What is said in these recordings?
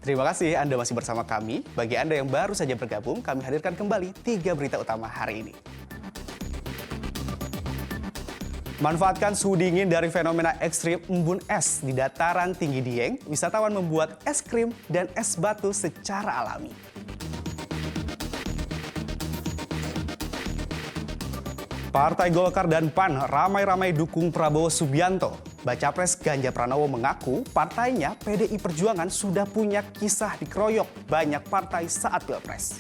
Terima kasih Anda masih bersama kami. Bagi Anda yang baru saja bergabung, kami hadirkan kembali 3 berita utama hari ini. Manfaatkan suhu dingin dari fenomena ekstrim embun es di dataran tinggi Dieng, wisatawan membuat es krim dan es batu secara alami. Partai Golkar dan PAN ramai-ramai dukung Prabowo Subianto. Bacapres Ganjar Pranowo mengaku partainya PDI Perjuangan sudah punya kisah dikeroyok banyak partai saat Pilpres.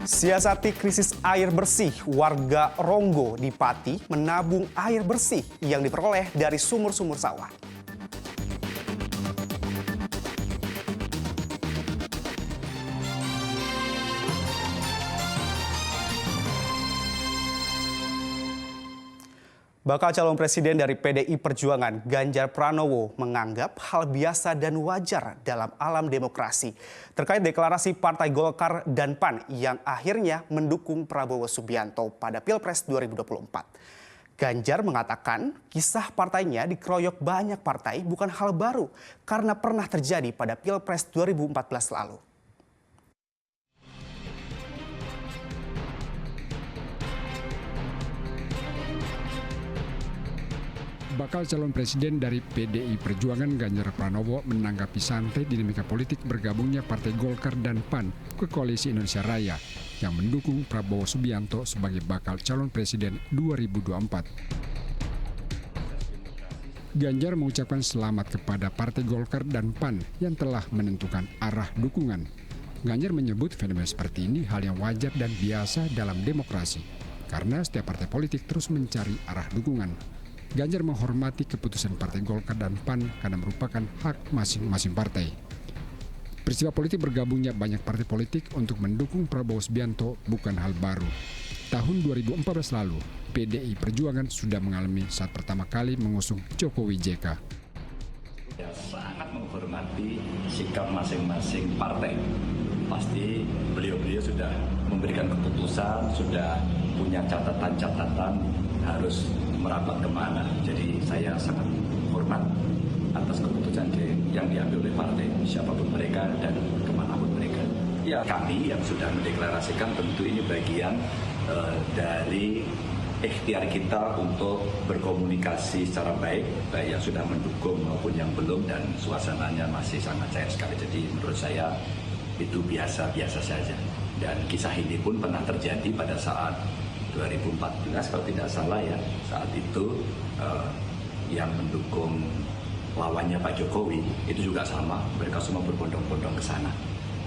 Siasati krisis air bersih, warga Ronggo di Pati menabung air bersih yang diperoleh dari sumur-sumur sawah. Bakal calon presiden dari PDI Perjuangan, Ganjar Pranowo, menganggap hal biasa dan wajar dalam alam demokrasi terkait deklarasi Partai Golkar dan PAN yang akhirnya mendukung Prabowo Subianto pada Pilpres 2024. Ganjar mengatakan kisah partainya dikeroyok banyak partai bukan hal baru karena pernah terjadi pada Pilpres 2014 lalu. Bakal calon presiden dari PDI Perjuangan Ganjar Pranowo menanggapi santai dinamika politik bergabungnya Partai Golkar dan PAN ke Koalisi Indonesia Raya yang mendukung Prabowo Subianto sebagai bakal calon presiden 2024. Ganjar mengucapkan selamat kepada Partai Golkar dan PAN yang telah menentukan arah dukungan. Ganjar menyebut fenomena seperti ini hal yang wajar dan biasa dalam demokrasi karena setiap partai politik terus mencari arah dukungan. Ganjar menghormati keputusan Partai Golkar dan PAN karena merupakan hak masing-masing partai. Peristiwa politik bergabungnya banyak partai politik untuk mendukung Prabowo Subianto bukan hal baru. Tahun 2014 lalu, PDI Perjuangan sudah mengalami saat pertama kali mengusung Jokowi JK. Ya, sangat menghormati sikap masing-masing partai. Pasti beliau-beliau sudah memberikan keputusan, sudah punya catatan-catatan harus merapat kemana. Jadi saya sangat hormat atas keputusan yang diambil oleh partai, siapapun mereka dan kemanapun mereka. Ya, kami yang sudah mendeklarasikan tentu ini bagian dari ikhtiar kita untuk berkomunikasi secara baik yang sudah mendukung maupun yang belum, dan suasananya masih sangat cair sekali. Jadi menurut saya itu biasa-biasa saja. Dan kisah ini pun pernah terjadi pada saat 2014 kalau tidak salah ya, saat itu yang mendukung lawannya Pak Jokowi itu juga sama, mereka semua berbondong-bondong ke sana.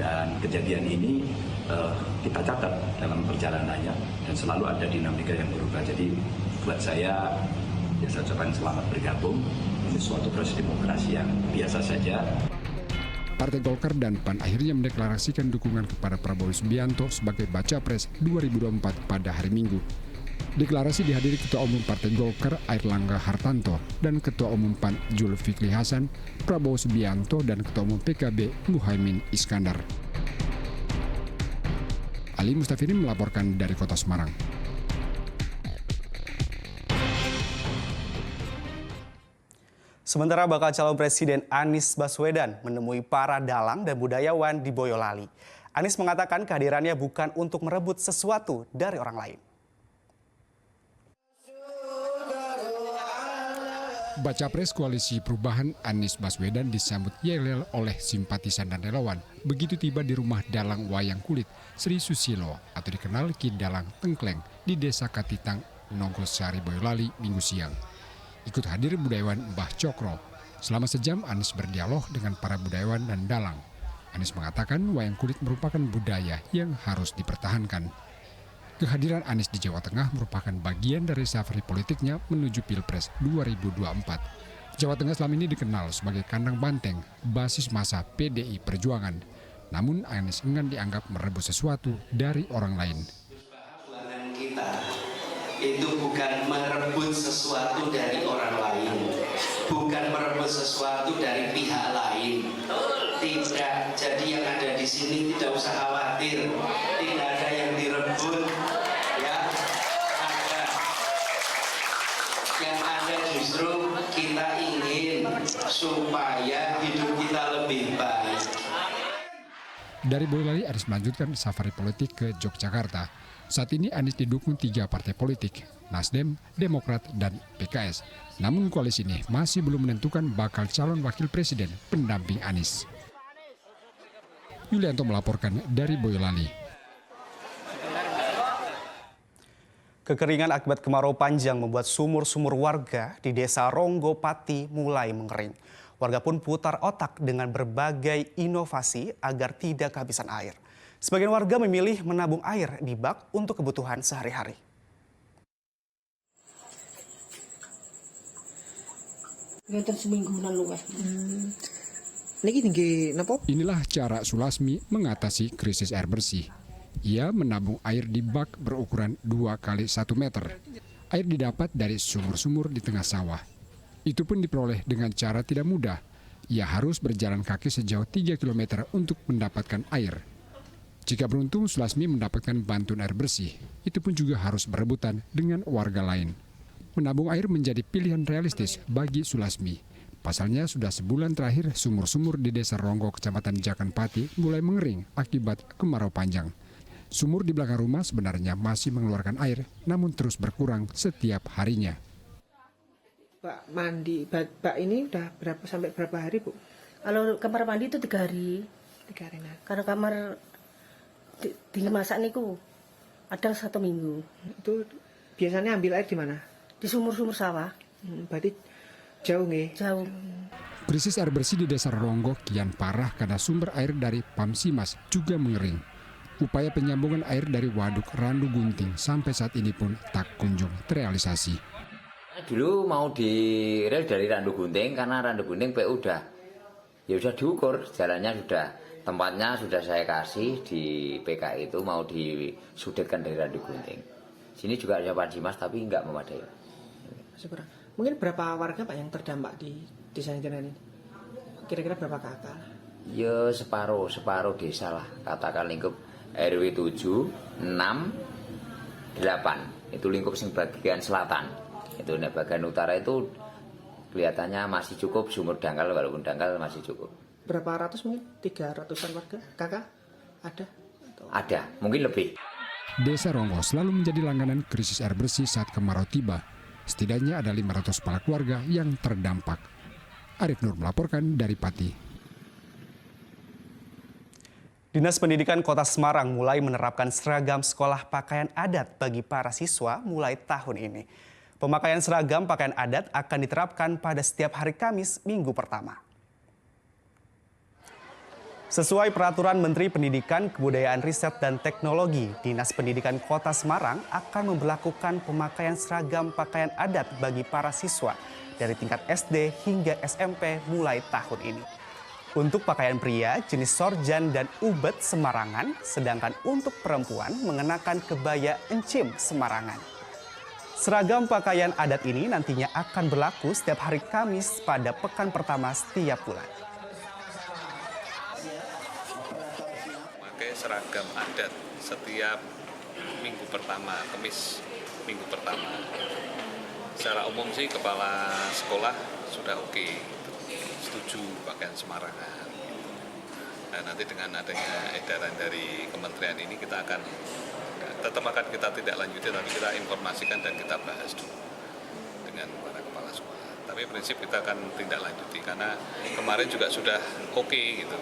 Dan kejadian ini kita catat dalam perjalanannya dan selalu ada dinamika yang berubah. Jadi buat saya, ya saya ucapkan selamat bergabung. Ini suatu proses demokrasi yang biasa saja. Partai Golkar dan PAN akhirnya mendeklarasikan dukungan kepada Prabowo Subianto sebagai Bacapres 2024 pada hari Minggu. Deklarasi dihadiri Ketua Umum Partai Golkar Airlangga Hartanto dan Ketua Umum PAN Zulkifli Hasan, Prabowo Subianto dan Ketua Umum PKB Muhaimin Iskandar. Ali Mustafirin melaporkan dari Kota Semarang. Sementara bakal calon presiden Anies Baswedan menemui para dalang dan budayawan di Boyolali. Anies mengatakan kehadirannya bukan untuk merebut sesuatu dari orang lain. Bacapres Koalisi Perubahan Anies Baswedan disambut yel-yel oleh simpatisan dan relawan begitu tiba di rumah dalang wayang kulit Sri Susilo atau dikenal Ki Dalang Tengkleng di Desa Katitang, Nogosari, Boyolali, Minggu siang. Ikut hadir budayawan Mbah Cokro. Selama sejam Anies berdialog dengan para budayawan dan dalang. Anies mengatakan wayang kulit merupakan budaya yang harus dipertahankan. Kehadiran Anies di Jawa Tengah merupakan bagian dari safari politiknya menuju Pilpres 2024. Jawa Tengah selama ini dikenal sebagai kandang banteng basis massa PDI Perjuangan. Namun Anies enggan dianggap merebut sesuatu dari orang lain. Itu bukan merebut sesuatu dari orang lain, bukan merebut sesuatu dari pihak lain. Tidak, jadi yang ada di sini tidak usah khawatir, tidak ada yang direbut, ya. Yang ada justru kita ingin supaya hidup kita lebih baik. Dari Boyolali, Anies melanjutkan safari politik ke Yogyakarta. Saat ini Anies didukung 3 partai politik, Nasdem, Demokrat, dan PKS. Namun koalisi ini masih belum menentukan bakal calon wakil presiden pendamping Anies. Yulianto melaporkan dari Boyolali. Kekeringan akibat kemarau panjang membuat sumur-sumur warga di Desa Ronggopati mulai mengering. Warga pun putar otak dengan berbagai inovasi agar tidak kehabisan air. Sebagian warga memilih menabung air di bak untuk kebutuhan sehari-hari. Inilah cara Sulasmi mengatasi krisis air bersih. Ia menabung air di bak berukuran 2 kali 1 meter. Air didapat dari sumur-sumur di tengah sawah. Itu pun diperoleh dengan cara tidak mudah. Ia harus berjalan kaki sejauh 3 km untuk mendapatkan air. Jika beruntung, Sulasmi mendapatkan bantuan air bersih. Itu pun juga harus berebutan dengan warga lain. Menabung air menjadi pilihan realistis bagi Sulasmi. Pasalnya sudah sebulan terakhir sumur-sumur di Desa Ronggo, Kecamatan Jakanpati mulai mengering akibat kemarau panjang. Sumur di belakang rumah sebenarnya masih mengeluarkan air, namun terus berkurang setiap harinya. Bak mandi, bak ini udah sampai berapa hari, Bu? Kalau kamar mandi itu 3 hari. 3 hari. Kalau kamar dimasak niku ada 1 minggu. Itu biasanya ambil air di mana? Di sumur-sumur sawah. Berarti jauh nggih? Jauh. Krisis air bersih di Desa Ronggo kian parah karena sumber air dari Pamsimas juga mengering. Upaya penyambungan air dari Waduk Randu Gunting sampai saat ini pun tak kunjung terrealisasi. Dulu mau direl dari Randu Gunting karena Randu Gunting PU udah diukur, jalannya sudah, tempatnya sudah saya kasih di PK itu mau disudetkan dari Randu Gunting. Sini juga ada Pamsimas tapi nggak memadai. Kurang. Mungkin berapa warga Pak yang terdampak di desa Jenderal ini? Kira-kira berapa kakak? Ya separuh desa lah, katakan lingkup RW 7, 6, 8. Itu lingkup sing bagian selatan. Itu bagian utara itu kelihatannya masih cukup, sumur dangkal walaupun dangkal masih cukup. Berapa ratus mungkin? 300-an warga? Kakak? Ada? Ada, mungkin lebih. Desa Ronggo selalu menjadi langganan krisis air bersih saat kemarau tiba. Setidaknya ada 500 kepala keluarga yang terdampak. Arif Nur melaporkan dari Pati. Dinas Pendidikan Kota Semarang mulai menerapkan seragam sekolah pakaian adat bagi para siswa mulai tahun ini. Pemakaian seragam pakaian adat akan diterapkan pada setiap hari Kamis minggu pertama. Sesuai peraturan Menteri Pendidikan, Kebudayaan, Riset, dan Teknologi, Dinas Pendidikan Kota Semarang akan memberlakukan pemakaian seragam pakaian adat bagi para siswa dari tingkat SD hingga SMP mulai tahun ini. Untuk pakaian pria, jenis sorjan dan ubet Semarangan, sedangkan untuk perempuan mengenakan kebaya encim Semarangan. Seragam pakaian adat ini nantinya akan berlaku setiap hari Kamis pada pekan pertama setiap bulan. Pakai seragam adat setiap minggu pertama, Kamis minggu pertama. Secara umum sih kepala sekolah sudah oke, setuju pakaian Semarangan. Dan nanti dengan adanya edaran dari kementerian ini kita akan kita tidak lanjuti, tapi kita informasikan dan kita bahas dulu dengan para kepala sekolah. Tapi prinsip kita akan tindak lanjuti karena kemarin juga sudah oke gitu.